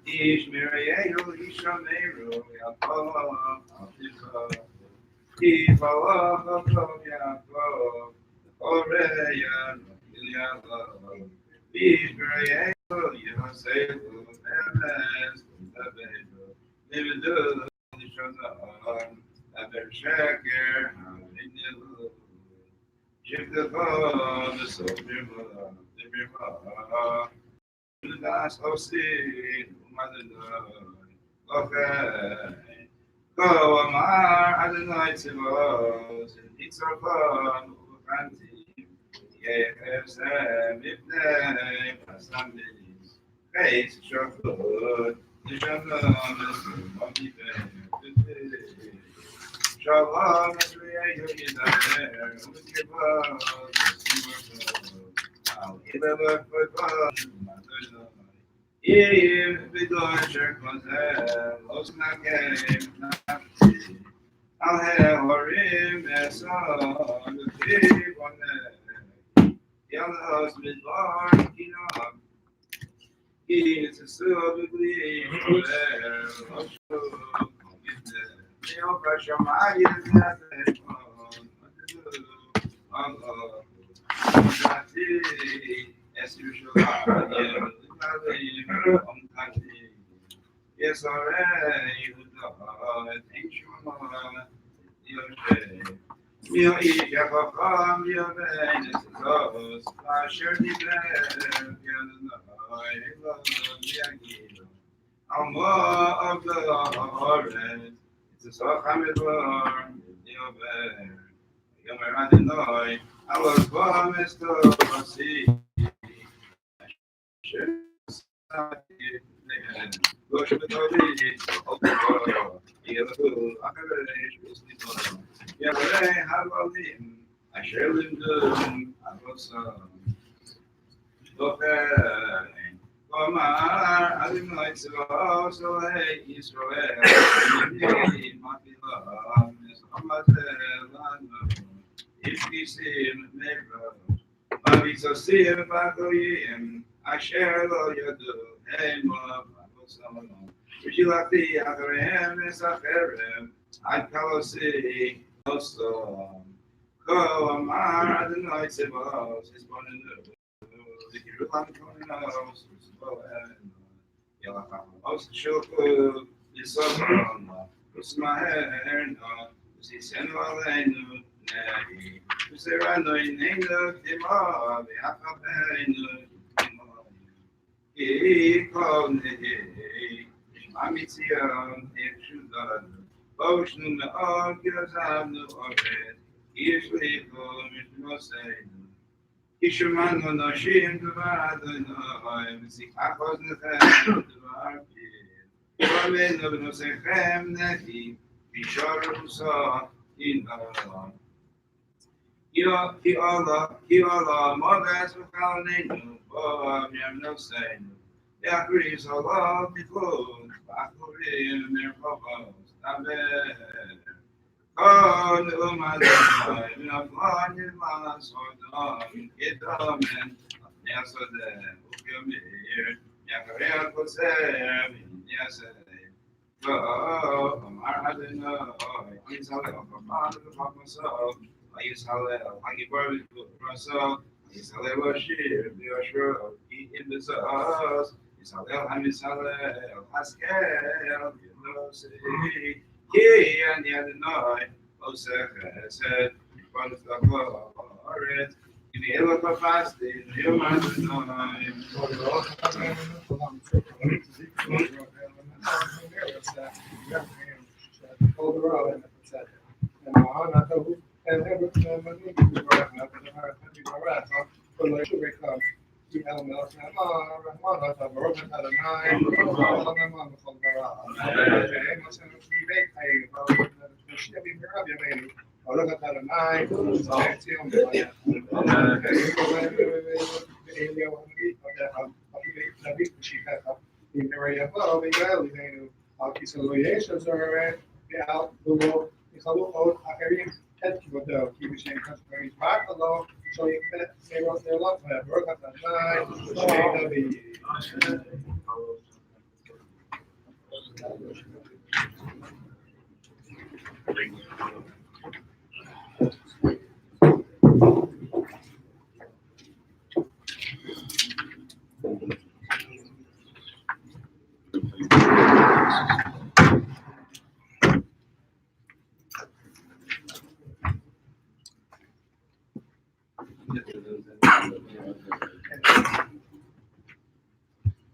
Ish Miriel, Ishameru, Yaakov, Aviva, Ifawa, Yaakov, Oreya, Yaakov, Ish Miriel, Yaseru, Emes, Tabedu, Nividu, Nishanan, Abershaker, Havinilu, Jiftafa, the Sobrima, the Rima, Das Osi, Madaloi, Okay. Go Amar Adonai Tzivos, Yitzchak Ufanti, Yehesem Ibnei Pasamidis, Beis Shafut, Nishanon, Mokibeh, Shalom, Esrei Yidaber, Utkibah, Al Ilabah Fadbah, Yim Bidor Shekmazel, Osnakem, Nafti, Al Hehorim, Eson, Tibone, Yalos Midbar, Kinnot KJBS, Osho, Neo Kashamayim, Nathan, Allah, as usual, yes, already, thank you. Mio Yakam, your Venezuela, I share the Amma of the Orange, it's a Hamid Worm, your bear, younger than I was promised to see. Worship the Lord, I shall him do, I was okay. Omar, I didn't like to so hey, Israel, my beloved, if he see him, never. But so see him back him. I share all you do. Hey, Mom, would you like the other him? Is a fair I call see also. Go, Omar, I didn't like to boss. He's born in the you like coming out, so you'll have a house to show you. It's so wrong. It's my hair, no. See, send all I know. You say, I know in England, the mob, the Akapain, he called me. I'm it's here, if you done. Ocean, the argues, I'm no order. Usually, for me, no say. Kishuman no noshim dvar Adonai, v'sikachos nechem dvar Pir. Yomen no v'nosechem nehi, v'shor uso in Baron. Ki Allah, moves v'chalnenu, bo yem noseinu. Yachris Allah b'chut, v'achurim merchovos, taber. Oh, no, my God, I'm not in my son, get on, yes, okay, Yakaria was there, yes, oh, I don't know, I saw it of myself, I used to I give birth to myself, I used to worship, you are sure, eat in the sauce, it's how I'm in Saleh, Haskell, you know, say. And the other night, Osaka said, in front of the forest, in the hill of a fasting, you must know. ועל ולא יכלו עוד אחרים את כבודו, כי בשם כספו ישמח לו, שלא יקבל סירות לעלות, ויעבור את השמיים, שלא ידבר.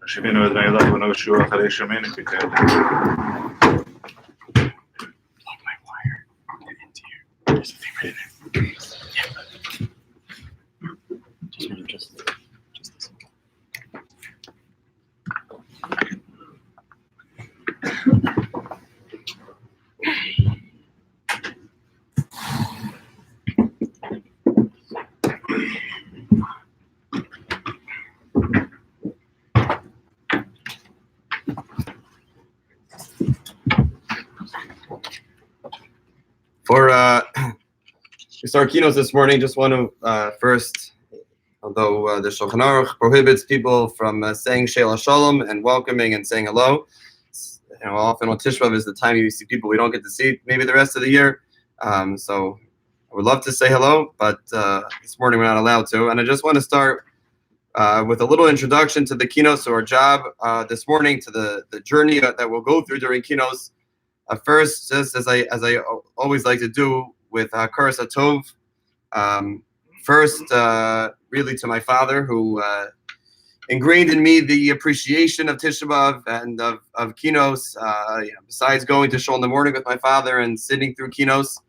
Sheminu Adonai Eloheinu v'no Yeshua Acharei Sheminu K'kayot. Plug my wire into here. There's a thing right in there. Yeah. Just this. For we start keynotes this morning, just want to first, although the Shulchan Aruch prohibits people from saying Sheila Shalom and welcoming and saying hello. Often on Tisha B'Av is the time you see people we don't get to see maybe the rest of the year. So I would love to say hello, but this morning we're not allowed to. And I just want to start with a little introduction to the keynotes, so our job this morning, to the journey that we'll go through during keynotes. First, just as I always like to do with Karas HaTov, first, really to my father, who ingrained in me the appreciation of Tisha B'Av and of keynotes. Besides going to shul in the morning with my father and sitting through keynotes,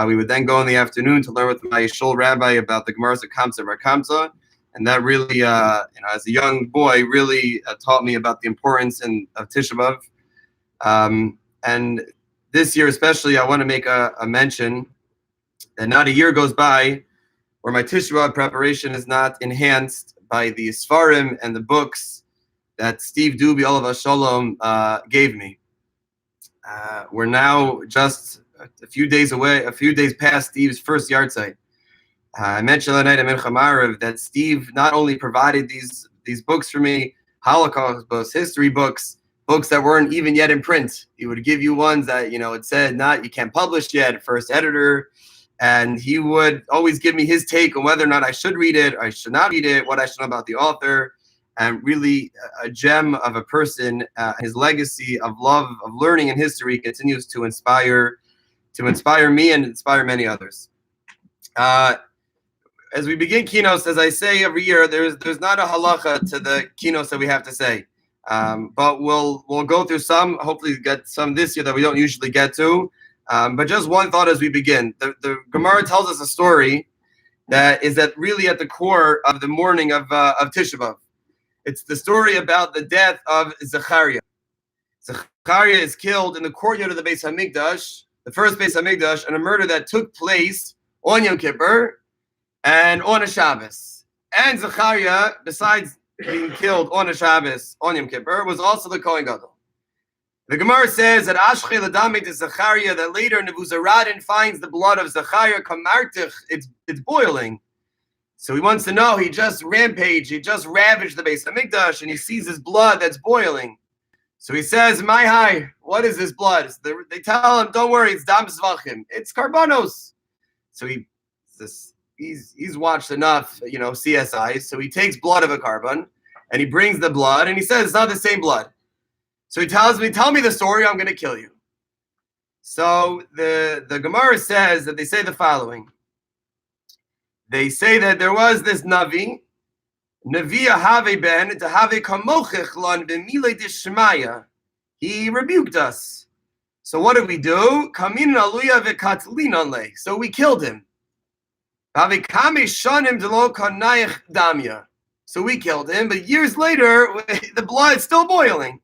we would then go in the afternoon to learn with my shul rabbi about the Gemara's Kamsa Rakamsa, and that really, as a young boy, really taught me about the importance of Tisha B'Av. And this year especially, I want to make a mention that not a year goes by where my Tisha B'Av preparation is not enhanced by the Sfarim and the books that Steve Duby, Olav Shalom, gave me. We're now just a few days past Steve's first yahrzeit. I mentioned the night at Mincha Marav that Steve not only provided these books for me, Holocaust books, history books that weren't even yet in print. He would give you ones that, it said you can't publish yet, first editor. And he would always give me his take on whether or not I should read it, or I should not read it, what I should know about the author. And really a gem of a person. His legacy of love of learning and history continues to inspire me and inspire many others. As we begin keynotes, as I say every year, there's not a halacha to the keynotes that we have to say. But we'll go through some, hopefully get some this year that we don't usually get to. But just one thought as we begin. The Gemara tells us a story that is really at the core of the morning of Tisha B'Av. It's the story about the death of Zechariah. Zechariah is killed in the courtyard of the Beis HaMikdash, the first Beis HaMikdash, and a murder that took place on Yom Kippur and on a Shabbos. And Zechariah, besides being killed on a Shabbos on Yom Kippur, was also the Kohen Gadol. The Gemara says that Ashchei Ladamei to Zechariah, that later Nebuzaradin finds the blood of Zechariah kamartich, it's boiling. So he wants to know, he just ravaged the Beis HaMikdash, and he sees his blood that's boiling. So he says, "My high, what is this blood?" They tell him, "Don't worry, it's dam zvachim, it's karbanos." So he's watched enough, CSI. So he takes blood of a carbon, and he brings the blood, and he says, "It's not the same blood." So he tells me, "Tell me the story, I'm going to kill you." So the Gemara says that they say the following. They say that there was this Navi Ahave ben Tahave Kamochech Lan B'milei Dishmaya. He rebuked us. So what did we do? Kamin Aluya v'Katlin Le. So we killed him. Have Kame Shanim Delo Kanayich Damya. So we killed him, but years later, the blood is still boiling.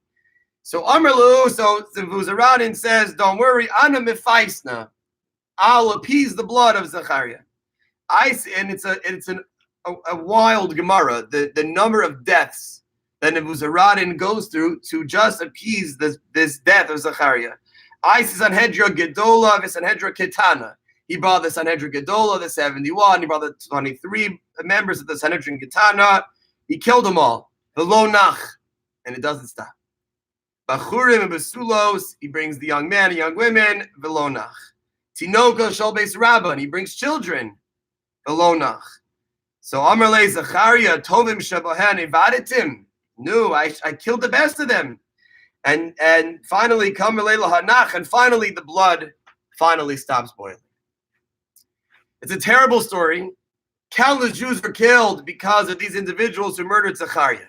So Amrlu, so Nebuzaradin says, "Don't worry, Ana Mefaisna. I'll appease the blood of Zechariah." And it's a wild Gemara, the number of deaths that Nebuzaradin goes through to just appease this death of Zechariah. I Sanhedra Gedola, the Sanhedra Ketana. He brought the Sanhedrin Gedola, the 71. He brought the 23 members of the Sanhedrin Ketana. He killed them all. The lo nach, and it doesn't stop. Bachurim and Basulos, he brings the young men and young women. The lo nach. Tinoka shal beis rabba, and he brings children. The lo nach. So Amar le Zacharia tovim shabahan evaditim. No, I killed the best of them. And finally, Kamar le lahanach, and finally the blood finally stops boiling. It's a terrible story. Countless Jews were killed because of these individuals who murdered Zechariah.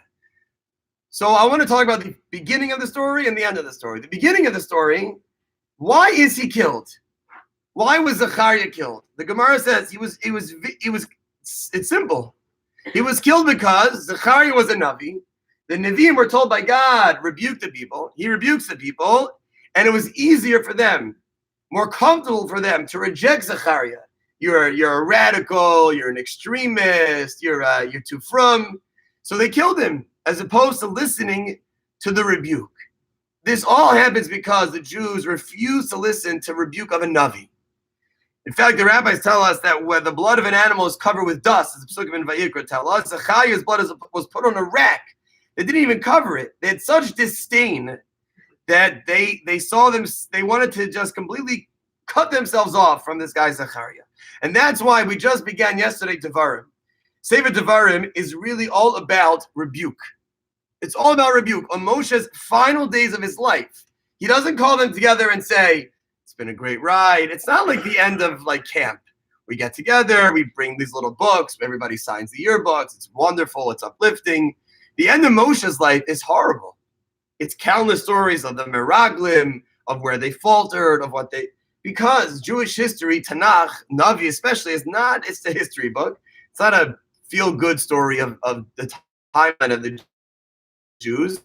So I want to talk about the beginning of the story and the end of the story. The beginning of the story, why is he killed? Why was Zechariah killed? The Gemara says it's simple. He was killed because Zechariah was a Navi. The Nevi'im were told by God, rebuke the people. He rebukes the people, and it was easier for them, more comfortable for them to reject Zechariah. You're a radical, you're an extremist, you're too frum. So they killed him, as opposed to listening to the rebuke. This all happens because the Jews refused to listen to rebuke of a Navi. In fact, the rabbis tell us that when the blood of an animal is covered with dust, as the Pesukim in Vayikra tell us, Zechariah's blood was put on a rack. They didn't even cover it. They had such disdain that they saw them, they wanted to just completely cut themselves off from this guy Zechariah. And that's why we just began yesterday Devarim. Sefer Devarim is really all about rebuke. It's all about rebuke. On Moshe's final days of his life, he doesn't call them together and say, it's been a great ride. It's not like the end of like camp. We get together, we bring these little books, everybody signs the yearbooks, it's wonderful, it's uplifting. The end of Moshe's life is horrible. It's countless stories of the Meraglim, of where they faltered, of what they... Because Jewish history, Tanakh, Navi especially, it's the history book. It's not a feel-good story of the timeline of the Jews.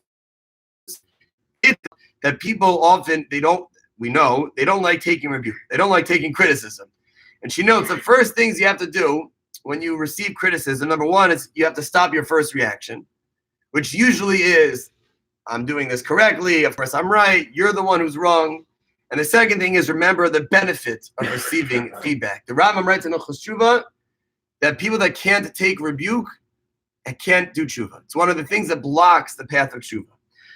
It's that people often, they don't like taking rebuke. They don't like taking criticism. And she notes the first things you have to do when you receive criticism, number one, is you have to stop your first reaction, which usually is, I'm doing this correctly, of course I'm right, you're the one who's wrong. And the second thing is remember the benefit of receiving feedback. The Rambam writes in Hilchos Tshuva that people that can't take rebuke and can't do tshuva. It's one of the things that blocks the path of tshuva.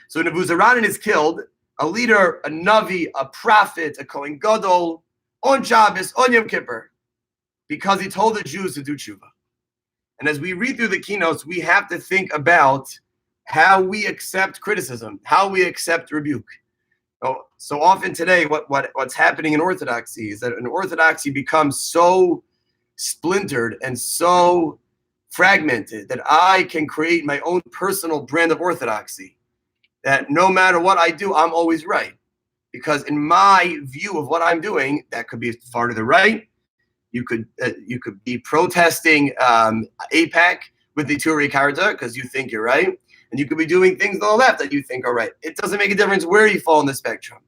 So Nebuzaradan is killed, a leader, a Navi, a prophet, a Kohen Gadol, on Shabbos, on Yom Kippur, because he told the Jews to do tshuva. And as we read through the keynotes, we have to think about how we accept criticism, how we accept rebuke. So often today, what's happening in Orthodoxy is that an Orthodoxy becomes so splintered and so fragmented that I can create my own personal brand of Orthodoxy, that no matter what I do, I'm always right. Because in my view of what I'm doing, that could be far to the right. You could be protesting AIPAC with the Turi Karta because you think you're right. And you could be doing things on the left that you think are right. It doesn't make a difference where you fall on the spectrum.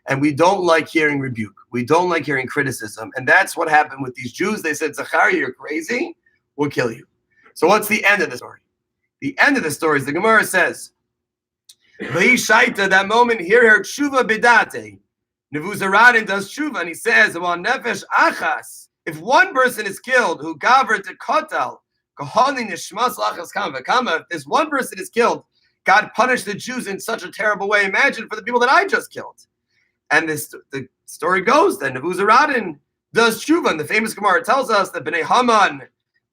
And we don't like hearing rebuke. We don't like hearing criticism. And that's what happened with these Jews. They said, Zechariah, you're crazy. We'll kill you. So what's the end of the story? The end of the story is the Gemara says, that moment, hear her tshuva bidate. Nebuzaradan does tshuva, and he says, nefesh achas. If one person is killed, who gaver to kotal, if this one person is killed, God punished the Jews in such a terrible way. Imagine for the people that I just killed. And the story goes that Nebuzaradan does tshuva. And the famous Gemara tells us that Bnei Haman,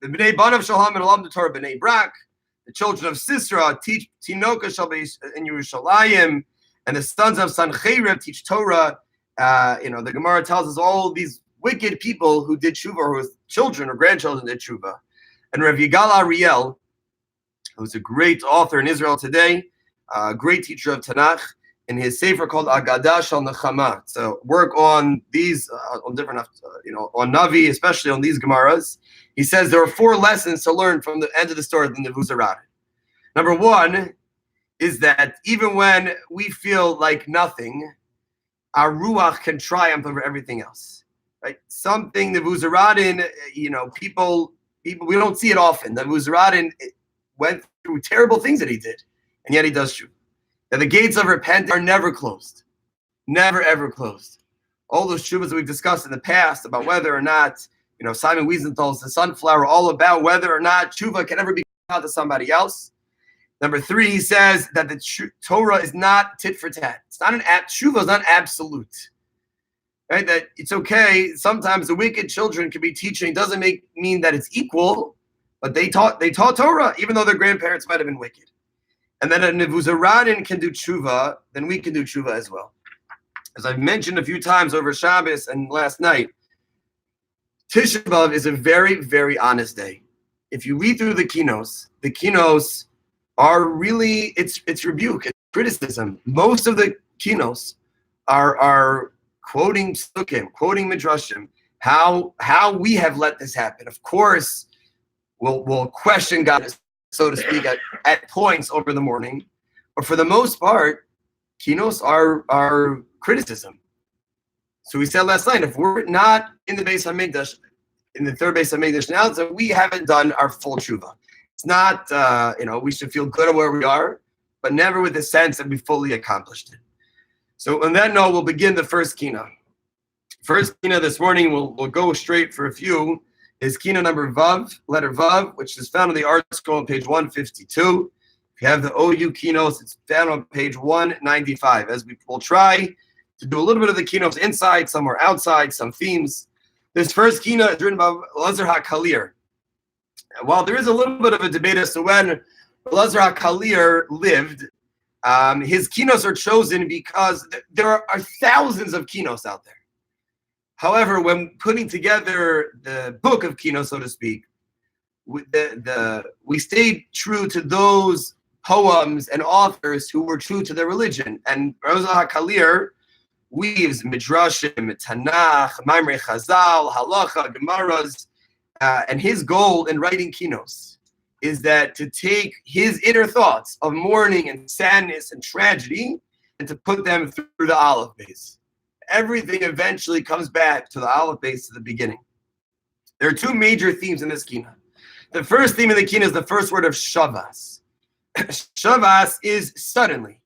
the Bnei Banav Shalom and Alam the Torah, Bnei Brak, the children of Sisra teach Tinoka Shalbeis in Yerushalayim, and the sons of Sancheriv teach Torah. The Gemara tells us all these wicked people who did tshuva, or whose children or grandchildren did tshuva. And Rav Yigal Ariel, who's a great author in Israel today, a great teacher of Tanakh, in his sefer called Agadah Shal Nechama. So work on these, on different, on Navi, especially on these Gemaras. He says there are 4 lessons to learn from the end of the story of the Nebuzaradan. Number 1 is that even when we feel like nothing, our ruach can triumph over everything else. Right? Something Nebuzaradan, people, we don't see it often. Nebuzaradan went through terrible things that he did, and yet he does tshuva. That the gates of repentance are never closed. never ever closed. All those shuvas that we've discussed in the past about whether or not, Simon Wiesenthal's The Sunflower, all about whether or not tshuva can ever be out to somebody else. Number 3, he says that the Torah is not tit for tat. It's not tshuva is not absolute. Right? That it's okay. Sometimes the wicked children can be teaching. Doesn't mean that it's equal, but they taught Torah, even though their grandparents might have been wicked. And then if Nevuzaranin can do tshuva, then we can do tshuva as well. As I've mentioned a few times over Shabbos and last night, Tisha B'Av is a very, very honest day. If you read through the Kinos are really, it's rebuke, it's criticism. Most of the Kinos are quoting Sukkim, quoting Midrashim, how we have let this happen. Of course, we'll question God, so to speak, at points over the morning. But for the most part, Kinos are criticism. So we said last night, if we're not in the Beis HaMikdash, in the third Beis HaMikdash now, so we haven't done our full tshuva. It's not, we should feel good at where we are, but never with the sense that we fully accomplished it. So on that note, we'll begin the first Kinnot. First Kinnot this morning, we'll go straight for a few, is Kinnot number Vav, letter Vav, which is found on the art scroll on page 152. If you have the OU Kinos, it's found on page 195. As we'll try to do a little bit of the Kinos inside, some are outside, some themes. This first Kinnot is written by Elazar HaKalir. While there is a little bit of a debate as to when Elazar HaKalir lived, his Kinos are chosen because there are thousands of Kinos out there. However, when putting together the book of Kinos, so to speak, we stayed true to those poems and authors who were true to their religion. And Elazar HaKalir weaves Midrashim, Tanakh, Maimrei Chazal, Halacha, Gemaras, and his goal in writing Kinos is that to take his inner thoughts of mourning and sadness and tragedy and to put them through the Aleph base. Everything eventually comes back to the Aleph base to the beginning. There are two major themes in this Kinnot. The first theme of the Kinnot is the first word of Shavas. Shavas is suddenly.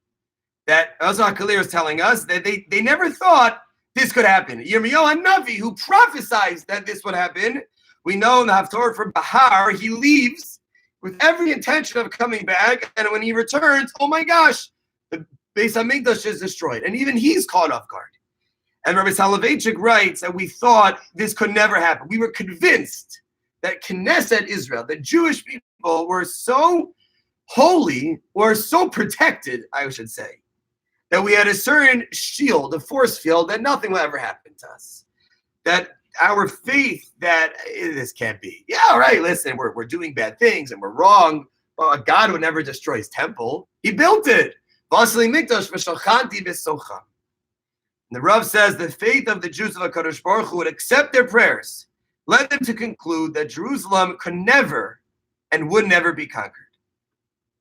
That Elazar HaKalir is telling us that they never thought this could happen. Yirmiyahu HaNavi, who prophesied that this would happen, we know in the Haftorah for Bahar, he leaves with every intention of coming back, and when he returns, oh my gosh, the Beis HaMikdash is destroyed, and even he's caught off guard. And Rabbi Soloveitchik writes that we thought this could never happen. We were convinced that Knesset Israel, the Jewish people, were so holy, or so protected, I should say, that we had a certain shield, a force field, that nothing will ever happen to us. That our faith that this can't be. Yeah, all right, listen, we're doing bad things and we're wrong. Well, God would never destroy his temple. He built it. And the Rav says the faith of the Jews of HaKadosh Baruch Hu would accept their prayers, led them to conclude that Jerusalem could never and would never be conquered.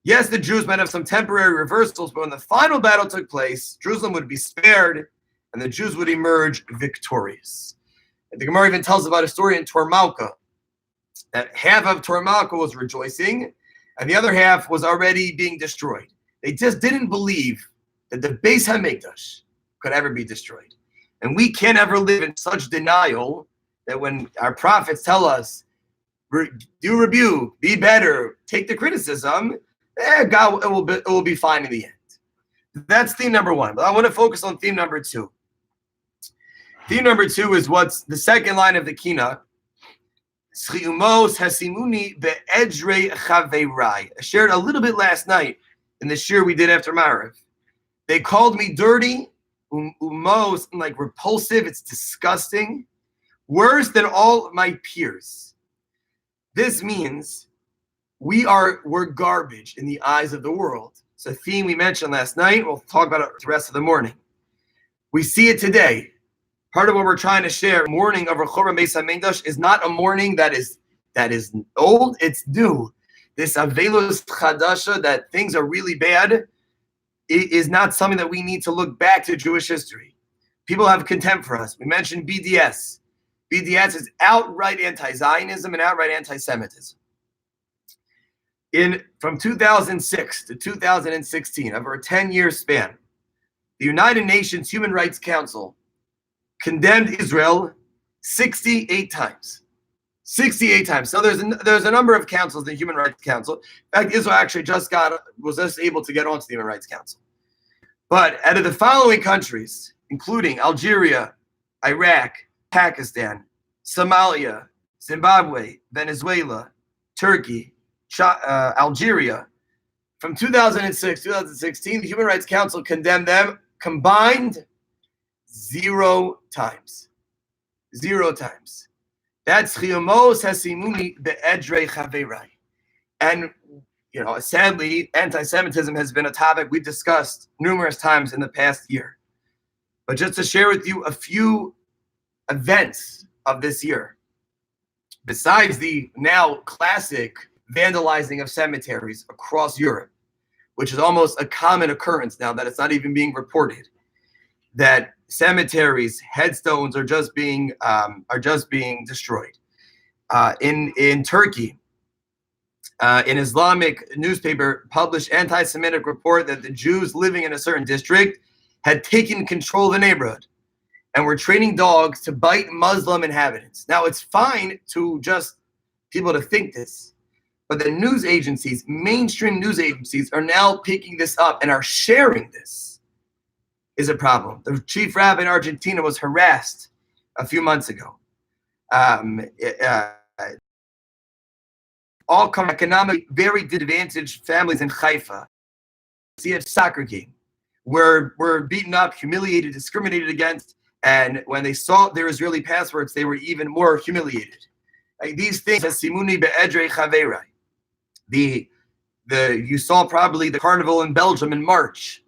Yes, the Jews might have some temporary reversals, but when the final battle took place, Jerusalem would be spared and the Jews would emerge victorious. And the Gemara even tells about a story in Torah Malka, that half of Torah Malka was rejoicing and the other half was already being destroyed. They just didn't believe that the Beis HaMikdash could ever be destroyed. And we can't ever live in such denial that when our prophets tell us, do rebuke, be better, take the criticism, God, it will be fine in the end. That's theme number one. But I want to focus on theme number two. Theme number two is what's the second line of the Kinnot. I shared a little bit last night in the shir we did after Marav. They called me dirty, umos, like repulsive. It's disgusting. Worse than all my peers. This means we're garbage in the eyes of the world. It's a theme we mentioned last night. We'll talk about it the rest of the morning. We see it today. Part of what we're trying to share, mourning over Churban Beis HaMikdash, is not a mourning that is old, it's new. This Avelus Chadasha, that things are really bad, is not something that we need to look back to Jewish history. People have contempt for us. We mentioned BDS. BDS is outright anti-Zionism and outright anti-Semitism. From 2006 to 2016, over a 10-year span, the United Nations Human Rights Council condemned Israel 68 times. 68 times. So there's a number of councils, the Human Rights Council. In fact, Israel actually was just able to get onto the Human Rights Council. But out of the following countries, including Algeria, Iraq, Pakistan, Somalia, Zimbabwe, Venezuela, Turkey, Algeria, from 2006 to 2016, the Human Rights Council condemned them combined 0 times. 0 times. That's chiyumos hasimuni be'edrei chaverai. And, sadly, anti-Semitism has been a topic we've discussed numerous times in the past year. But just to share with you a few events of this year, besides the now classic vandalizing of cemeteries across Europe, which is almost a common occurrence now that it's not even being reported, that cemeteries, headstones are just being destroyed. In Turkey, an Islamic newspaper published anti-Semitic report that the Jews living in a certain district had taken control of the neighborhood and were training dogs to bite Muslim inhabitants. Now, it's fine to just people to think this, but the news agencies, mainstream news agencies, are now picking this up and are sharing this. Is a problem. The chief rabbi in Argentina was harassed a few months ago. All come economically very disadvantaged families in Haifa. See a soccer game were beaten up, humiliated, discriminated against, and when they saw their Israeli passports, they were even more humiliated. These things, simuni be'edrei chaverai. You saw probably the carnival in Belgium in March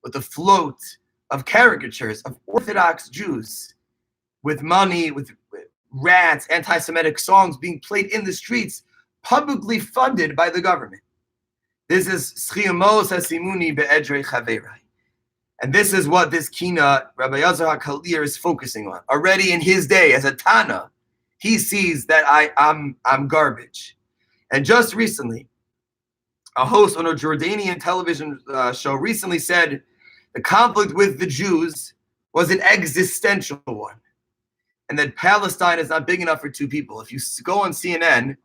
with the float of caricatures of Orthodox Jews with money, with rats, anti-Semitic songs being played in the streets, publicly funded by the government. This is Schiyamos Hasimuni Be'edrei Chaverai. And this is what this Kinnot, Rabbi Yazar HaKalir, is focusing on. Already in his day, as a Tana, he sees that I'm garbage. And just recently, a host on a Jordanian television show recently said the conflict with the Jews was an existential one, and that Palestine is not big enough for 2 people. If you go on CNN,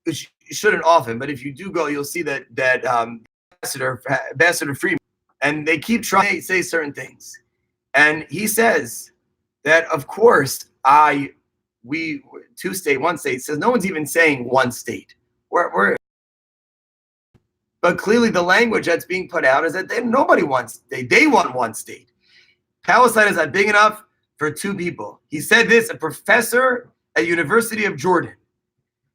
which you shouldn't often, but if you do go, you'll see that Ambassador Freeman, and they keep trying to say certain things. And he says that, of course, 2 state, 1 state, says no one's even saying 1 state. But clearly the language that's being put out is that nobody wants, they want 1 state. Palestine is not big enough for 2 people. He said this, a professor at University of Jordan.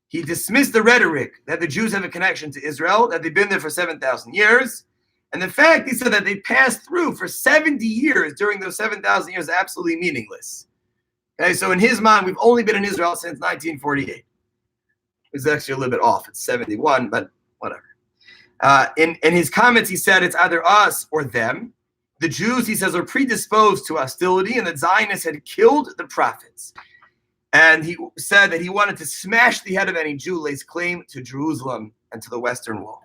He dismissed the rhetoric that the Jews have a connection to Israel, that they've been there for 7,000 years. And the fact, he said, that they passed through for 70 years during those 7,000 years is absolutely meaningless. Okay, so in his mind, we've only been in Israel since 1948. It's actually a little bit off. It's 71, but whatever. In his comments, he said it's either us or them. The Jews, he says, are predisposed to hostility, and the Zionists had killed the prophets. And he said that he wanted to smash the head of any Jew who lays claim to Jerusalem and to the Western Wall.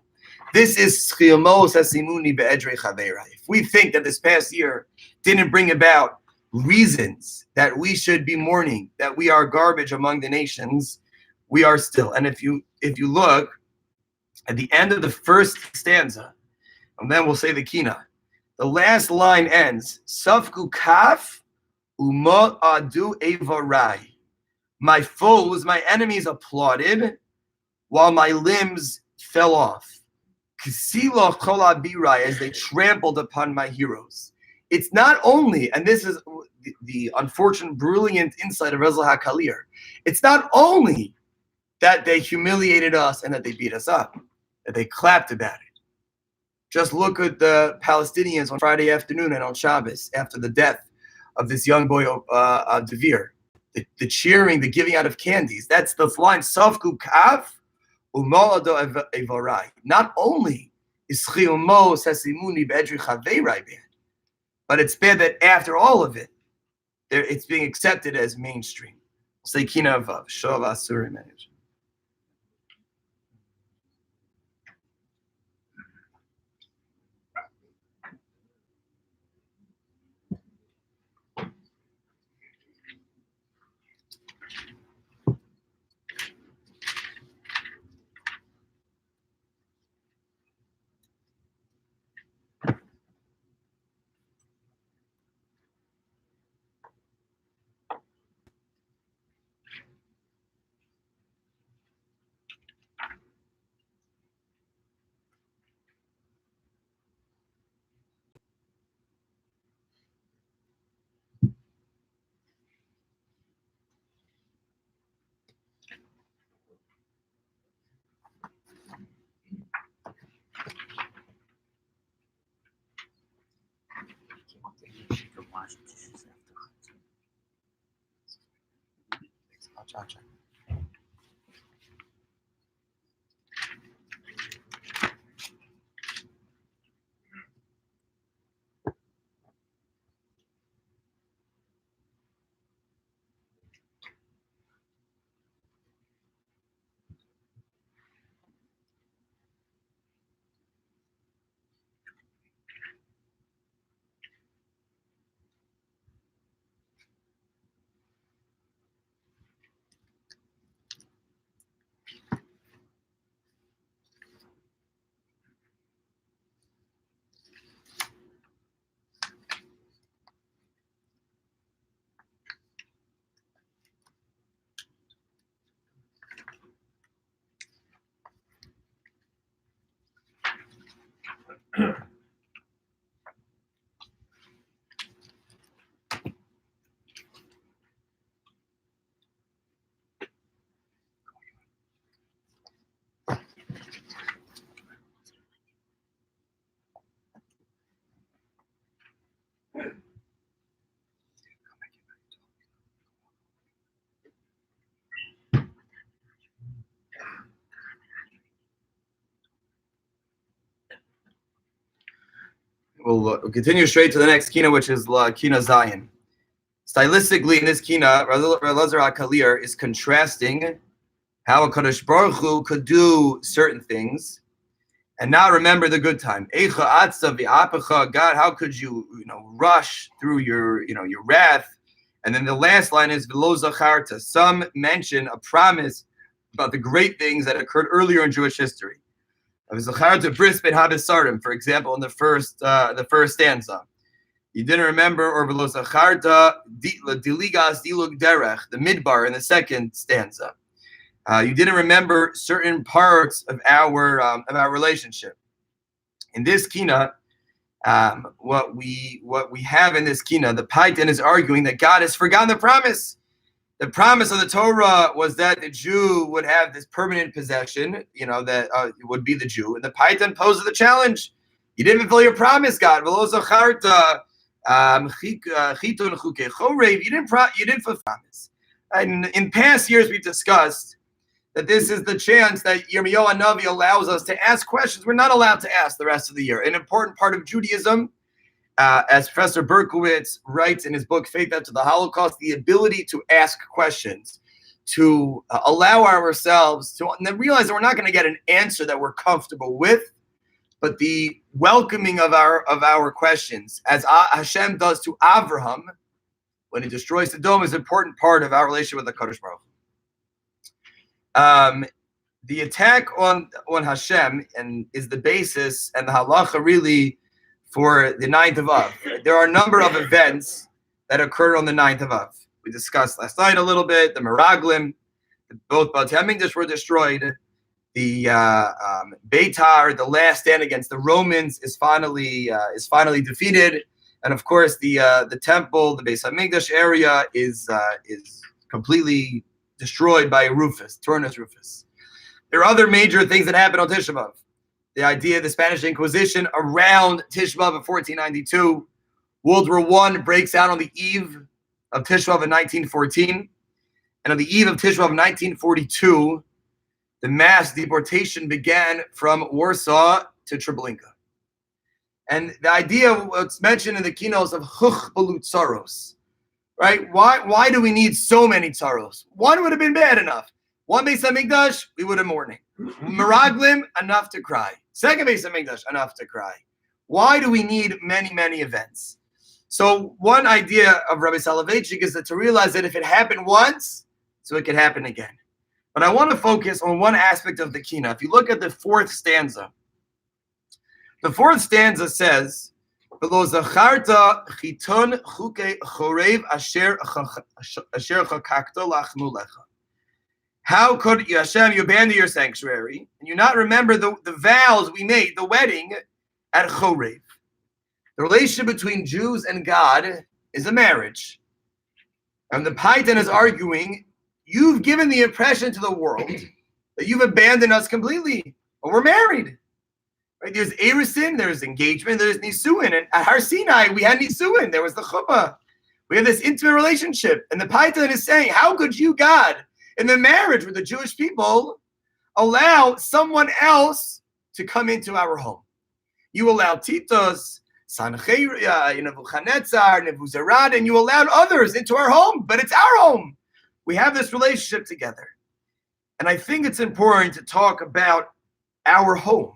This is Schiyamos Hasimuni Be'edrei Chaverai. If we think that this past year didn't bring about reasons that we should be mourning, that we are garbage among the nations, we are still. And if you look at the end of the first stanza, and then we'll say the Kinnot, the last line ends, Safku kaf umot adu evarai. My foes, my enemies applauded, while my limbs fell off. Kisilo kol abirai, as they trampled upon my heroes. It's not only, and this is the unfortunate, brilliant insight of Rezl HaKalir, it's not only that they humiliated us and that they beat us up, that they clapped about it. Just look at the Palestinians on Friday afternoon and on Shabbos after the death of this young boy, Devere. The cheering, the giving out of candies. That's the line, Safku kaf umolado evarai. Not only is Schiyumos Hasimuni Be'edrei Chaverai bad, but it's bad that after all of it, it's being accepted as mainstream. Say Kinnot Vav, Shov Asuri Manage. We'll continue straight to the next kina, which is Kina Zion. Stylistically, in this kina, Elazar HaKalir is contrasting how a Kadosh Baruch Hu could do certain things and not remember the good time. God, how could you rush through your wrath? And then the last line is V'lo zacharta. Some mention a promise about the great things that occurred earlier in Jewish history. For example, in the first stanza, you didn't remember, or v'lo zacharta diligas dilug derech, the midbar in the second stanza. You didn't remember certain parts of our relationship. In this kina, what we have in this kina, the Paitan is arguing that God has forgotten the promise. The promise of the Torah was that the Jew would have this permanent possession, that would be the Jew. And the Paitan poses the challenge. You didn't fulfill your promise, God. You didn't fulfill promise. And in past years, we've discussed that this is the chance that Yirmiyahu Hanavi allows us to ask questions we're not allowed to ask the rest of the year. An important part of Judaism, as Professor Berkowitz writes in his book, Faith After the Holocaust, the ability to ask questions, to allow ourselves to realize that we're not going to get an answer that we're comfortable with, but the welcoming of our questions, as Hashem does to Avraham when he destroys the dome, is an important part of our relationship with the Kadosh Baruch Hu. The attack on Hashem is the basis and the halacha really for the 9th of Av. There are a number of events that occurred on the 9th of Av. We discussed last night a little bit. The Meraglim, both Beit HaMikdash were destroyed. The Beitar, the last stand against the Romans, is finally defeated, and of course the temple, the Beit HaMikdash area, is completely destroyed by Turnus Rufus. There are other major things that happened on Tisha B'Av. The idea of the Spanish Inquisition around Tisha B'Av in 1492. World War I breaks out on the eve of Tisha B'Av in 1914. And on the eve of Tisha B'Av in 1942, the mass deportation began from Warsaw to Treblinka. And the idea, what's mentioned in the keynotes of Chuch Balut Tsaros, right? Why do we need so many tsaros? One would have been bad enough. One Beis HaMikdash, we would have mourning. Meraglim, enough to cry. Second Beis HaMikdash, enough to cry. Why do we need many, many events? So one idea of Rabbi Soloveitchik is that to realize that if it happened once, so it can happen again. But I want to focus on one aspect of the Kina. If you look at the 4th stanza, the 4th stanza says, "V'lo zacharta chiton chuke chorev asher chakakta lachmu lecha." How could you, Hashem, you abandon your sanctuary and you not remember the vows we made, the wedding at Chorev? The relationship between Jews and God is a marriage. And the Paitan is arguing, you've given the impression to the world that you've abandoned us completely, but we're married. Right? There's Erisin, there's engagement, there's Nisuin. And at Har Sinai, we had Nisuin. There was the Chuppah. We have this intimate relationship. And the Python is saying, how could you, God, in the marriage with the Jewish people, allow someone else to come into our home? You allowed Titos, Sancheria, Nebuchadnezzar, Nebuzaradan, and you allowed others into our home, but it's our home. We have this relationship together. And I think it's important to talk about our home,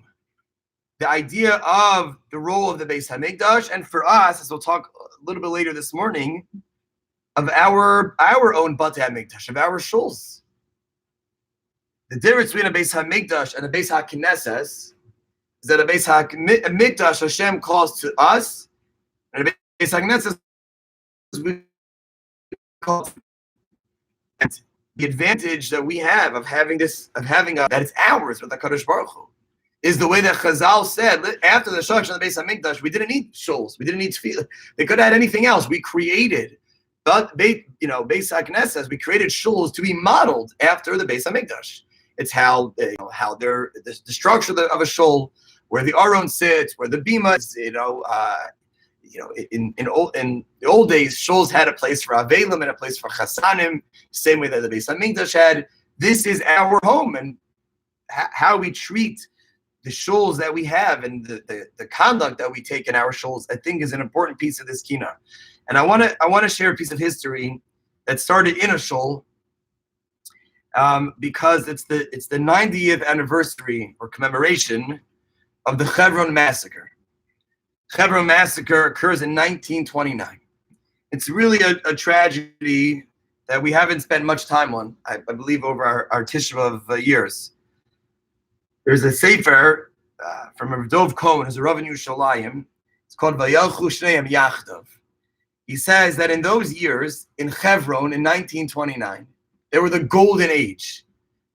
the idea of the role of the Beis HaMikdash, and for us, as we'll talk a little bit later this morning, of our own Batei HaMikdash, of our shuls. The difference between a Beis HaMikdash and a Beis HaKnesses is that a Beis HaMikdash Hashem calls to us, and a Beis HaKnesses we call to. And the advantage that we have of having that it's ours with the Kadosh Baruch Hu is the way that Chazal said after the destruction of the Beis HaMikdash, we didn't need shuls, we didn't need tefillah. They could have had anything else. We created, but Beis HaKnesses, we created shuls to be modeled after the Beis HaMikdash. It's how they're the structure of a shul, where the Aron sits, where the bima is. In the old days, shuls had a place for avelim and a place for chasanim, same way that the Beis HaMikdash had. This is our home, and how we treat the shuls that we have and the conduct that we take in our shuls, I think, is an important piece of this Kinnot. And I want to share a piece of history that started in a shul, because it's the 90th anniversary or commemoration of the Hebron massacre. Hebron massacre occurs in 1929. It's really a tragedy that we haven't spent much time on, I believe, over our Tisha of years. There's a sefer from Rav Dov Cohen, who's a Rav in Yerushalayim. It's called Vayalchu Shneim Yachdav. He says that in those years, in Hebron in 1929, they were the golden age.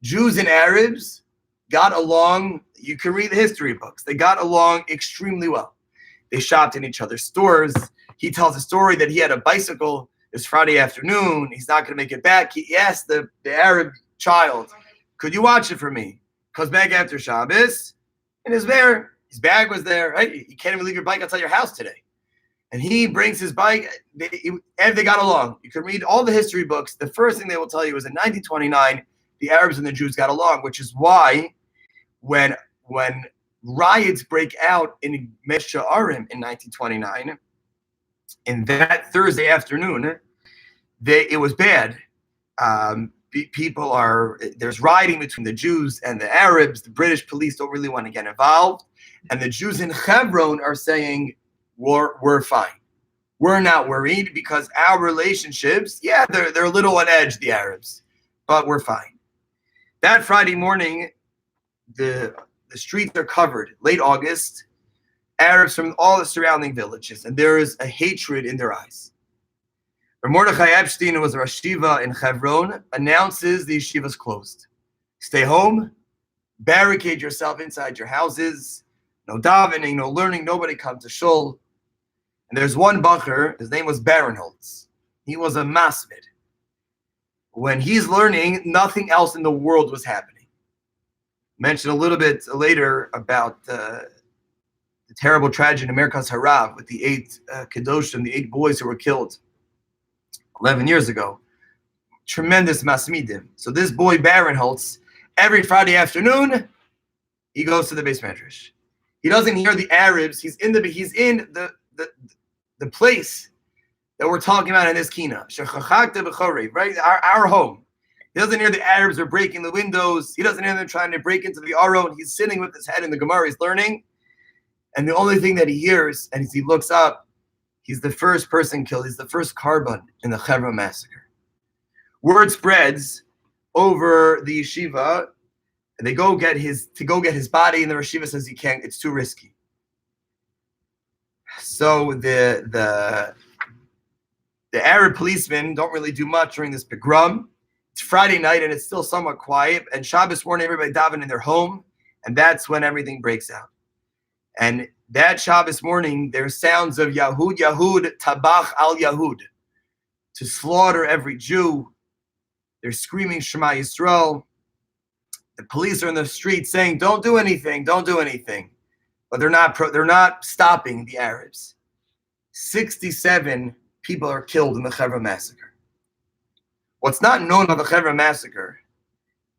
Jews and Arabs got along. You can read the history books. They got along extremely well. They shopped in each other's stores. He tells a story that he had a bicycle this Friday afternoon. He's not going to make it back. He asked the Arab child, could you watch it for me? Comes back after Shabbos, and his bag was there, right? You can't even leave your bike outside your house today. And he brings his bike, and they got along. You can read all the history books. The first thing they will tell you is in 1929, the Arabs and the Jews got along, which is why when riots break out in Meshach Arim in 1929, in that Thursday afternoon, it was bad. There's rioting between the Jews and the Arabs. The British police don't really want to get involved. And the Jews in Hebron are saying, we're fine. We're not worried because our relationships, they're a little on edge, the Arabs, but we're fine. That Friday morning, the streets are covered, late August, Arabs from all the surrounding villages, and there is a hatred in their eyes. Mordechai Epstein, who was a Rosh Yeshiva in Hebron, announces the yeshiva's closed. Stay home, barricade yourself inside your houses, no davening, no learning, nobody come to shul. And there's one bacher, his name was Barenholtz. He was a masmid. When he's learning, nothing else in the world was happening. Mention a little bit later about the terrible tragedy in Merkaz Harav with the 8 Kedoshim, the 8 boys who were killed 11 years ago. Tremendous masmidim. So this boy Barenholtz, every Friday afternoon, he goes to the Beis Medrash. He doesn't hear the Arabs. He's in the place that we're talking about in this Kinnot, right? Our home. He doesn't hear the Arabs are breaking the windows. He doesn't hear them trying to break into the Aron. He's sitting with his head in the Gemara. He's learning. And the only thing that he hears, and as he looks up, he's the first person killed. He's the first carbon in the Hebron massacre. Word spreads over the yeshiva, and they go get his body, and the yeshiva says he can't. It's too risky. So the Arab policemen don't really do much during this pogrom. It's Friday night, and it's still somewhat quiet. And Shabbos morning, everybody daven in their home, and that's when everything breaks out. And that Shabbos morning, there's sounds of Yahud, Yahud, Tabach al Yahud, to slaughter every Jew. They're screaming Shema Yisrael. The police are in the street saying, don't do anything, don't do anything. but they're not stopping the Arabs. 67 people are killed in the Hebron massacre. What's not known about the Hebron massacre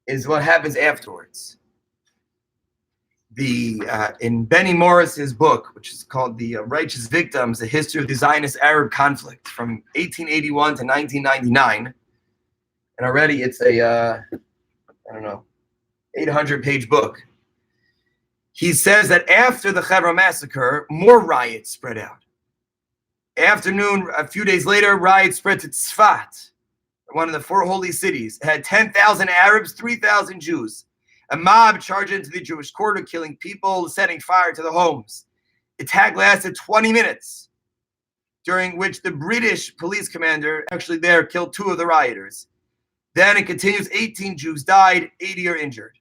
is what happens afterwards. In Benny Morris's book, which is called "The Righteous Victims: The History of the Zionist-Arab Conflict" from 1881 to 1999, and already it's a 800-page book. He says that after the Hebron massacre, more riots spread out. A few days later, riots spread to Tzfat, one of the 4 holy cities. It had 10,000 Arabs, 3,000 Jews. A mob charged into the Jewish quarter, killing people, setting fire to the homes. The attack lasted 20 minutes, during which the British police commander actually there killed 2 of the rioters. Then it continues. 18 Jews died, 80 are injured.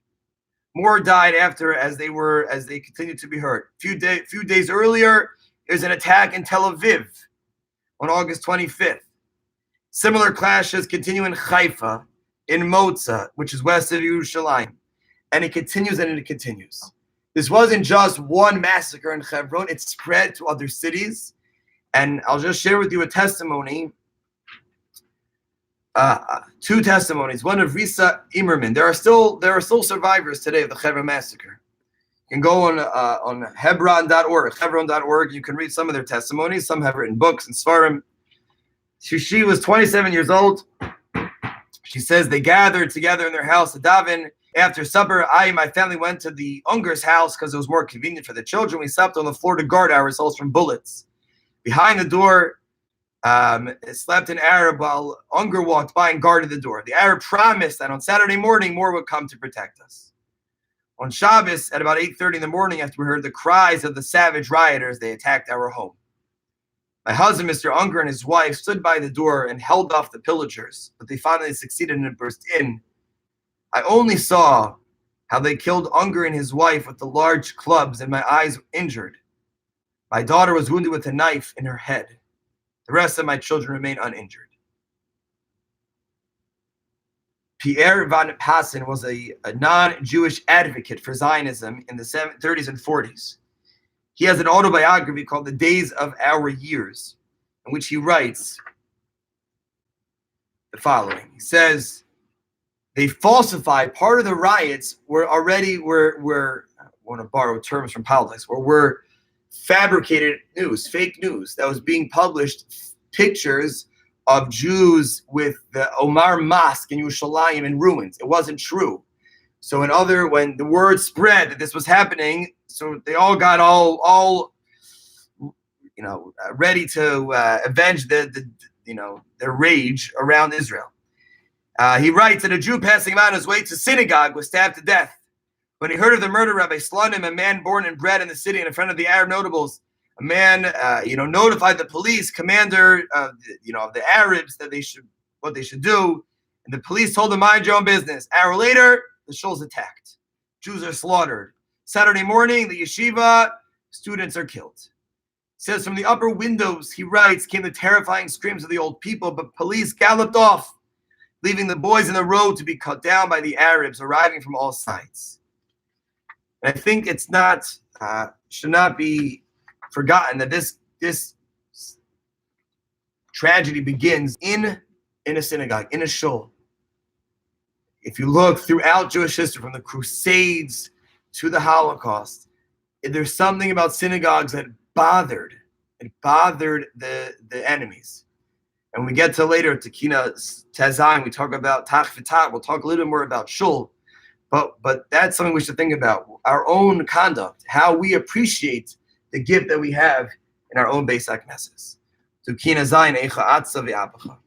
More died after as they continued to be hurt. Few days earlier, there's an attack in Tel Aviv on August 25th. Similar clashes continue in Haifa, in Moza, which is west of Yerushalayim. And it continues and it continues. This wasn't just one massacre in Hebron, it spread to other cities. And I'll just share with you a testimony, 2 testimonies. One of Risa Immerman. There are still survivors today of the Hebron massacre. You can go on Hebron.org. You can read some of their testimonies. Some have written books and svarim. She was 27 years old. She says they gathered together in their house to daven. After supper, I and my family went to the Unger's house because it was more convenient for the children. We slept on the floor to guard ourselves from bullets. Behind the door, slept an Arab while Unger walked by and guarded the door. The Arab promised that on Saturday morning, more would come to protect us. On Shabbos, at about 8:30 in the morning, after we heard the cries of the savage rioters, they attacked our home. My husband, Mr. Unger, and his wife stood by the door and held off the pillagers, but they finally succeeded and burst in. I only saw how they killed Unger and his wife with the large clubs, and my eyes were injured. My daughter was wounded with a knife in her head. The rest of my children remain uninjured. Pierre van Passen was a non-Jewish advocate for Zionism in the 30s and 40s. He has an autobiography called The Days of Our Years, in which he writes the following. He says, they falsified part of the riots were I want to borrow terms from politics, were fabricated news, fake news that was being published, pictures of Jews with the Omar Mosque in Yerushalayim in ruins. It wasn't true. So when the word spread that this was happening, so they all got ready to avenge their rage around Israel. He writes that a Jew passing on his way to synagogue was stabbed to death. When he heard of the murder, Rabbi Slonim, a man born and bred in the city and a friend of the Arab notables, a man, notified the police commander, of the Arabs that what they should do, and the police told him, mind your own business. An hour later, the shul's attacked. Jews are slaughtered. Saturday morning, the yeshiva students are killed. He says from the upper windows, he writes, came the terrifying screams of the old people, but police galloped off, leaving the boys in the road to be cut down by the Arabs arriving from all sides. And I think it's should not be forgotten that this tragedy begins in a synagogue, in a shul. If you look throughout Jewish history, from the Crusades to the Holocaust, there's something about synagogues that bothered the enemies. And we get to later to Kinnot KJBS, we talk about Tach V'Tach. We'll talk a little bit more about shul, but that's something we should think about. Our own conduct, how we appreciate the gift that we have in our own Beis HaKnesses. To Kinnot Zayin Eicha Atza V'Apacha.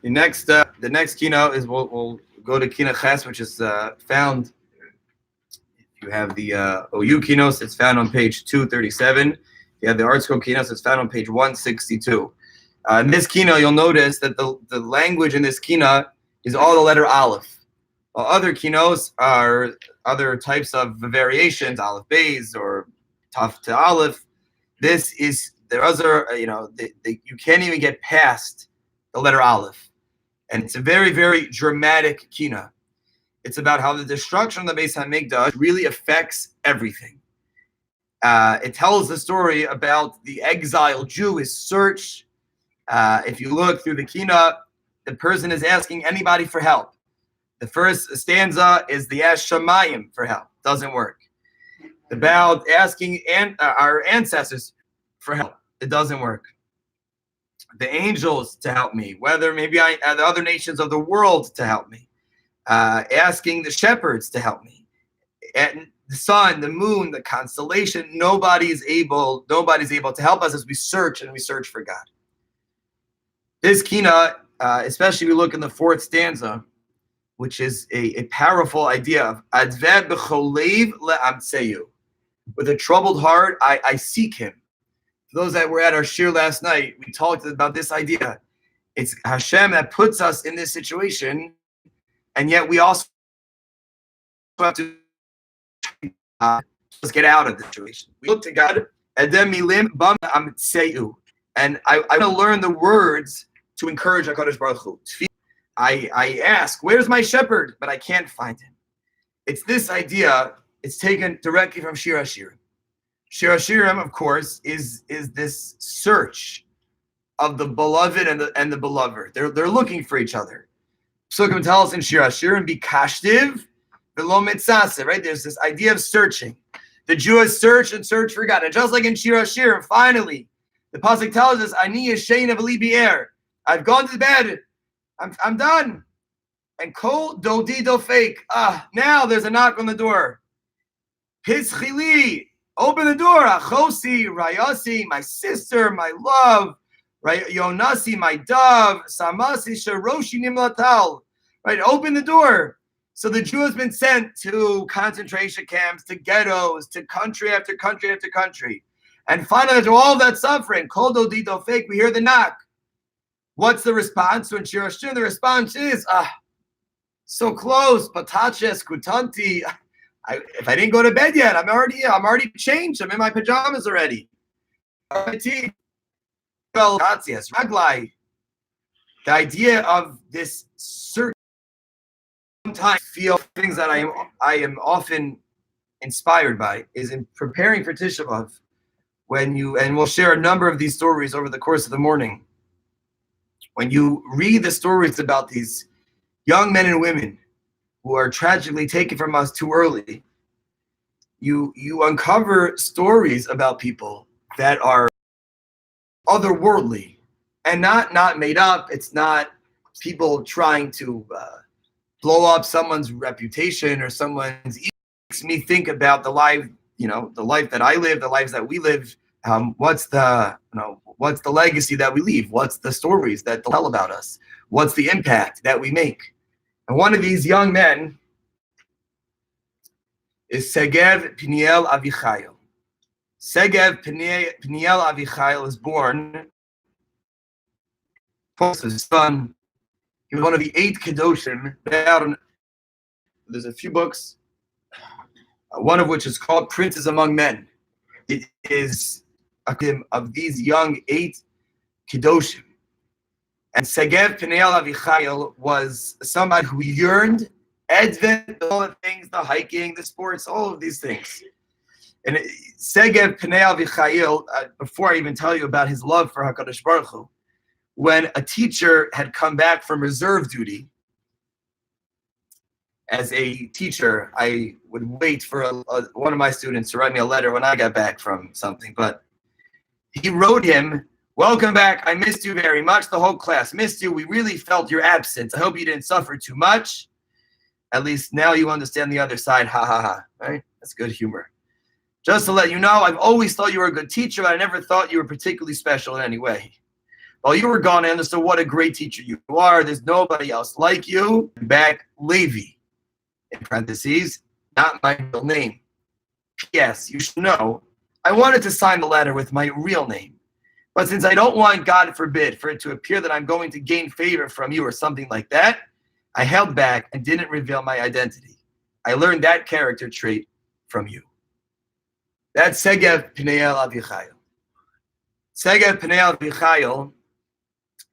The next keynote is we'll go to Kinnot KJBS, which is found. You have the OU keynotes. It's found on page 237. You have the Art School keynotes. It's found on page 162. In this keynote, you'll notice that the language in this keynote is all the letter Aleph. While other keynotes are other types of variations, Aleph Beis or Taf to Aleph. This is there other you can't even get past the letter Aleph, and it's a very, very dramatic keynote. It's about how the destruction of the Beis Hamikdash really affects everything. It tells the story about the exiled Jew, his search. If you look through the keynote, the person is asking anybody for help. The first stanza is the Ash Shamayim for help. Doesn't work. About asking our ancestors for help. It doesn't work. The angels to help me, whether maybe the other nations of the world to help me. Asking the shepherds to help me. And the sun, the moon, the constellation, nobody's able to help us as we search for God. This keynote, especially we look in the fourth stanza, which is a powerful idea of Adved b'cholev le'amtseyu. With a troubled heart, I seek him. For those that were at our shir last night, we talked about this idea. It's Hashem that puts us in this situation, and yet we also have to let's get out of the situation. We look to God, and I want to learn the words to encourage HaKadosh Baruch Hu. I ask, where's my shepherd? But I can't find him. It's this idea. It's taken directly from Shir HaShirim. Shir HaShirim, of course, is this search of the beloved and the beloved. They're looking for each other. Psukim tell us in Shir HaShirim, be kashtiv v'lo mitzaseh, right? There's this idea of searching. The Jews search and search for God. And just like in Shir HaShirim, finally, the pasuk tells us, Ani yeshein v'li bi'er. I've gone to bed. I'm done. And kol dodi dofek. Now there's a knock on the door. Hischili, open the door. Achosi, Rayasi, my sister, my love. Right, Yonasi, my dove. Samasi, Sharoshi Nimlatal. Right, open the door. So the Jew has been sent to concentration camps, to ghettos, to country after country after country. And finally, after all that suffering, kol dodi dofek, we hear the knock. What's the response? When Shir HaShirim, the response is, so close, pataches, kutanti. If I didn't go to bed yet, I'm already changed. I'm in my pajamas already. The idea of this certain sometimes feel things that I am often inspired by is in preparing for Tisha B'Av. And we'll share a number of these stories over the course of the morning. When you read the stories about these young men and women who are tragically taken from us too early, you uncover stories about people that are otherworldly and not made up. It's not people trying to blow up someone's reputation or someone's ego. It makes me think about the life that I live, the lives that we live. What's the legacy that we leave? What's the stories that they'll tell about us? What's the impact that we make? And one of these young men is Segev Peniel Avichayil. Segev Peniel Avichayil is born. His son. He was one of the 8 Kedoshim. There's a few books, one of which is called Princes Among Men. It is of these young 8 Kedoshim. And Segev Peniel Avichayil was somebody who yearned Advent, all the things, the hiking, the sports, all of these things. And Segev Peniel Avichayil, before I even tell you about his love for HaKadosh Baruch Hu, when a teacher had come back from reserve duty, as a teacher, I would wait for one of my students to write me a letter when I got back from something. But he wrote him, "Welcome back. I missed you very much. The whole class missed you. We really felt your absence. I hope you didn't suffer too much. At least now you understand the other side. Ha ha ha." Right? That's good humor. Just to let you know, I've always thought you were a good teacher, but I never thought you were particularly special in any way. While you were gone, I understood what a great teacher you are. There's nobody else like you. Back, Levi. In parentheses, not my real name. P.S. You should know, I wanted to sign the letter with my real name. But since I don't want, God forbid, for it to appear that I'm going to gain favor from you or something like that, I held back and didn't reveal my identity. I learned that character trait from you. That's Segev Peniel Avichayil. Segev Peniel Avichayil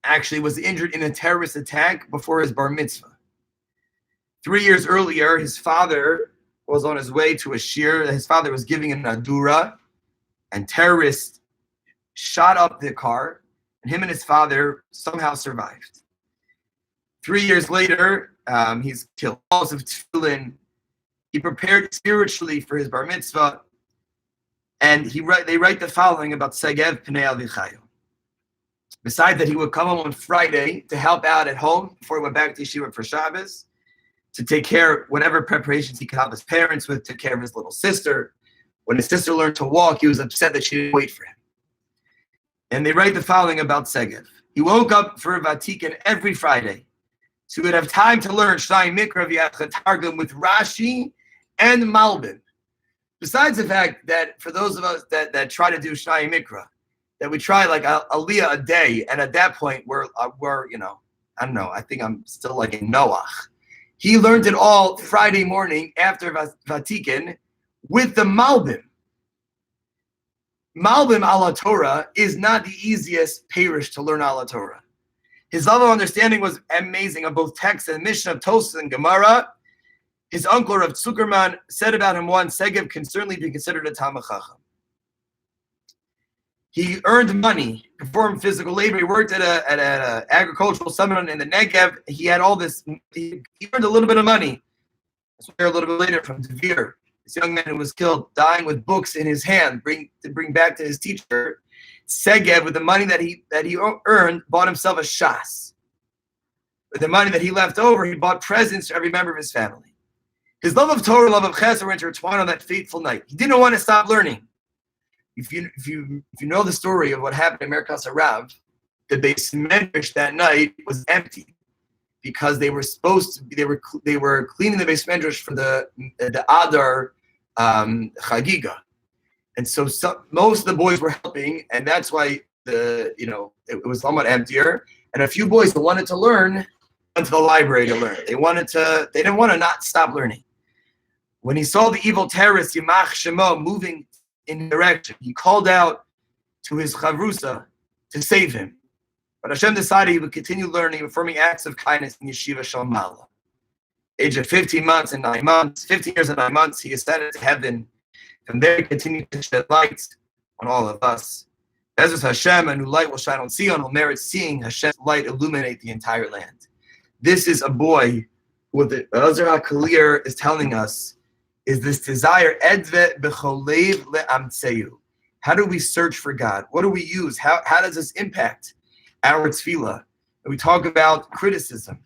actually was injured in a terrorist attack before his bar mitzvah. 3 years earlier, his father was on his way to a shir. His father was giving an adura, and terrorists shot up the car, and him and his father somehow survived. 3 years later, he's killed balls of tefillin. He prepared spiritually for his bar mitzvah, and they write the following about Segev Pnei Avichayil. Besides that, he would come home on Friday to help out at home before he went back to yeshiva for Shabbos, to take care of whatever preparations he could help his parents with, took care of his little sister. When his sister learned to walk, he was upset that she didn't wait for him. And they write the following about Segev. He woke up for Vatikan every Friday, so he would have time to learn Shnai Mikra v'Yad Targum with Rashi and Malbim. Besides the fact that for those of us that try to do Shnai Mikra, that we try like a aliyah a day, and at that point we're I don't know, I think I'm still like in Noach. He learned it all Friday morning after Vatikan with the Malbim. Malbim ala Torah is not the easiest parish to learn ala Torah. His level of understanding was amazing of both text and Mishnah, Tosas, and Gemara. His uncle Rav Zuckerman said about him once, Segev can certainly be considered a Talmid Chacham. He earned money, performed physical labor. He worked at an agricultural summit in the Negev. He had all this. He earned a little bit of money. That's why a little bit later from Devere, this young man who was killed, dying with books in his hand, to bring back to his teacher. Segev, with the money that he earned, bought himself a shas. With the money that he left over, he bought presents for every member of his family. His love of Torah, love of Chesed were intertwined on that fateful night. He didn't want to stop learning. If you know the story of what happened in Merkas Harav, the Beis Medrash that night was empty because they were cleaning the Beis Medrash for the Adar Chagiga, and so most of the boys were helping, and that's why it was somewhat emptier. And a few boys that wanted to learn went to the library to learn. They didn't want to not stop learning. When he saw the evil terrorist Yimach Shemo moving in direction, he called out to his chavrusa to save him. But Hashem decided he would continue learning, performing acts of kindness in Yeshiva Shalmala. Age of 15 years and 9 months, he ascended to heaven. From there, he continued to shed light on all of us. As Hashem, a new light will shine on Zion, will merit seeing Hashem's light illuminate the entire land. This is a boy who the Elazar HaKalir is telling us is this desire, Edve b'cholev le'amtzeyu. How do we search for God? What do we use? How does this impact our tefillah? And we talk about criticism.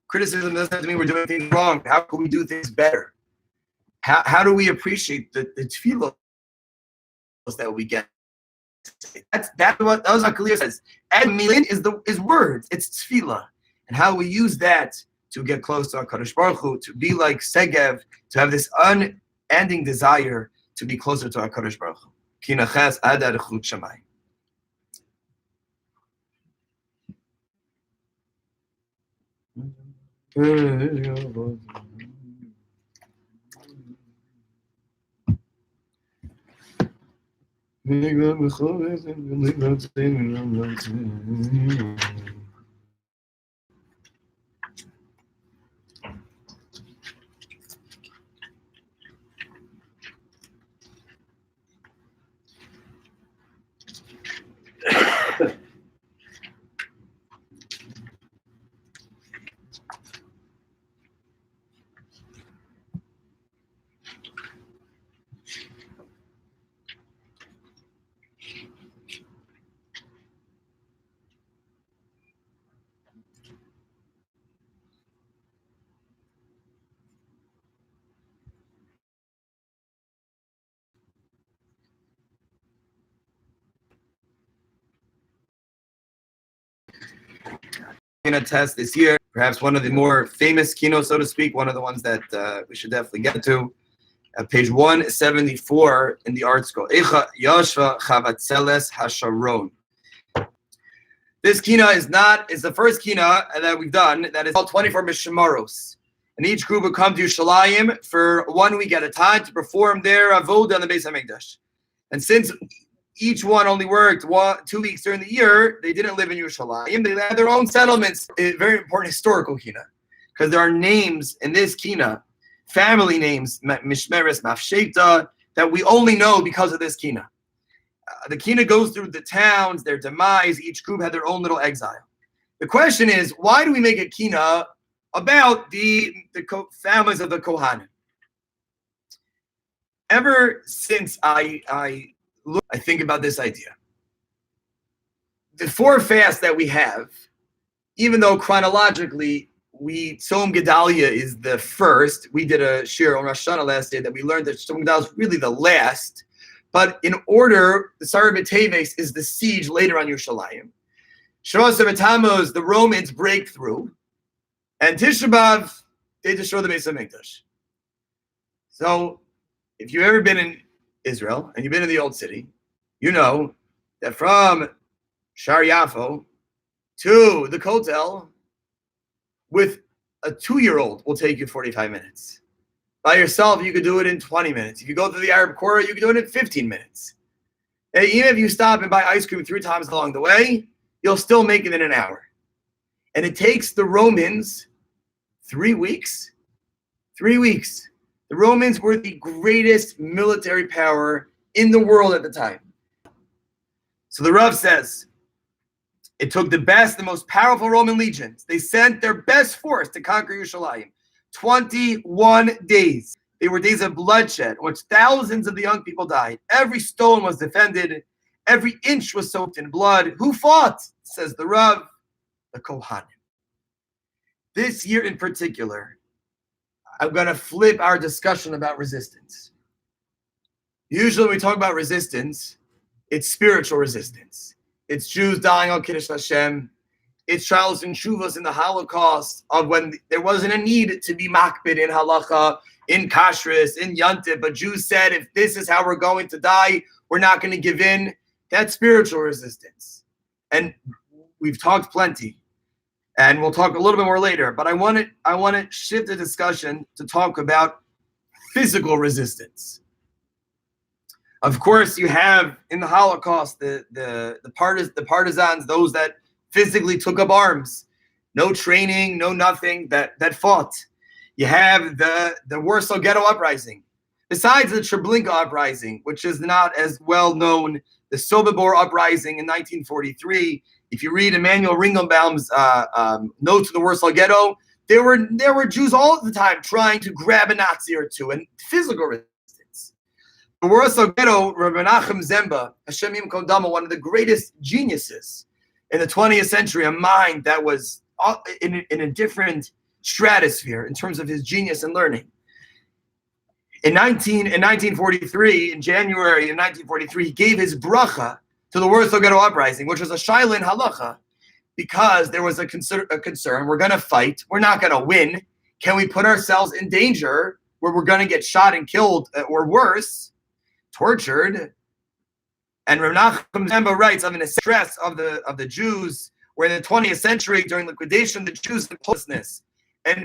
Criticism doesn't mean we're doing things wrong. How can we do things better? How do we appreciate the tefillah that we get? That's what Elazar HaKalir says. Milin is words. It's tefillah. And how we use that to get close to HaKadosh Baruch Hu, to be like Segev, to have this unending desire to be closer to HaKadosh Baruch Hu. Kinnot KJBS. Test this year, perhaps one of the more famous Kinnot, so to speak, one of the ones that we should definitely get to. Page 174 in the art scroll. Eicha Yashva Chavatzeles Hasharon. This Kinnot is the first Kinnot that we've done that is called 24 Mishmaros. And each group would come to Yerushalayim for 1 week at a time to perform their avodah on the Beis HaMikdash. And since each one only worked 2 weeks during the year, they didn't live in Yerushalayim. They had their own settlements. A very important historical Kinnot, because there are names in this Kinnot, family names, Mishmeres, Mafsheta, that we only know because of this Kinnot. The Kinnot goes through the towns, their demise. Each group had their own little exile. The question is, why do we make a Kinnot about the families of the Kohanim? Ever since I think about this idea. The 4 fasts that we have, even though chronologically Tzom Gedalia is the first, we did a shir on Rosh Hashanah last day that we learned that Tzom Gedalia is really the last, but in order, the Sarah B'Teves is the siege later on Yerushalayim. Shavuos Tammuz, the Romans break through, and Tisha B'Av, they destroy the Beis HaMikdash. So, if you've ever been in Israel and you've been in the old city, you know that from Shar Yafo to the Kotel with a 2-year-old will take you 45 minutes. By yourself, you could do it in 20 minutes. If you go to the Arab Quarter, you could do it in 15 minutes. And even if you stop and buy ice cream 3 times along the way, you'll still make it in an hour. And it takes the Romans 3 weeks. 3 weeks. The Romans were the greatest military power in the world at the time. So the Rav says, it took the best, the most powerful Roman legions. They sent their best force to conquer Yerushalayim. 21 days. They were days of bloodshed, in which thousands of the young people died. Every stone was defended. Every inch was soaked in blood. Who fought? Says the Rav, the Kohanim. This year in particular, I'm going to flip our discussion about resistance. Usually when we talk about resistance, it's spiritual resistance. It's Jews dying on Kiddush Hashem. It's trials and shuvas in the Holocaust of when there wasn't a need to be makbid in halacha, in kashrus, in yontif, but Jews said, if this is how we're going to die, we're not going to give in. That's spiritual resistance. And we've talked plenty. And we'll talk a little bit more later, but I want to shift the discussion to talk about physical resistance. Of course, you have in the Holocaust the partisans, those that physically took up arms, no training, no nothing, that fought. You have the Warsaw Ghetto Uprising. Besides the Treblinka Uprising, which is not as well known, the Sobibor Uprising in 1943. If you read Emanuel Ringelbaum's notes to the Warsaw Ghetto, there were Jews all the time trying to grab a Nazi or two, and physical resistance. The Warsaw Ghetto, Rabbi Menachem Zemba, Hashem Yimkom Damo, one of the greatest geniuses in the 20th century, a mind that was in a different stratosphere in terms of his genius and learning. In 1943, in January of 1943, he gave his bracha to the Warsaw Ghetto Uprising, which was a shaila in halacha, because there was a concern. We're going to fight. We're not going to win. Can we put ourselves in danger where we're going to get shot and killed, or worse, tortured? And Rav Nachum Zemba writes of an stress of the Jews, where in the 20th century, during liquidation, the Jews had hopelessness and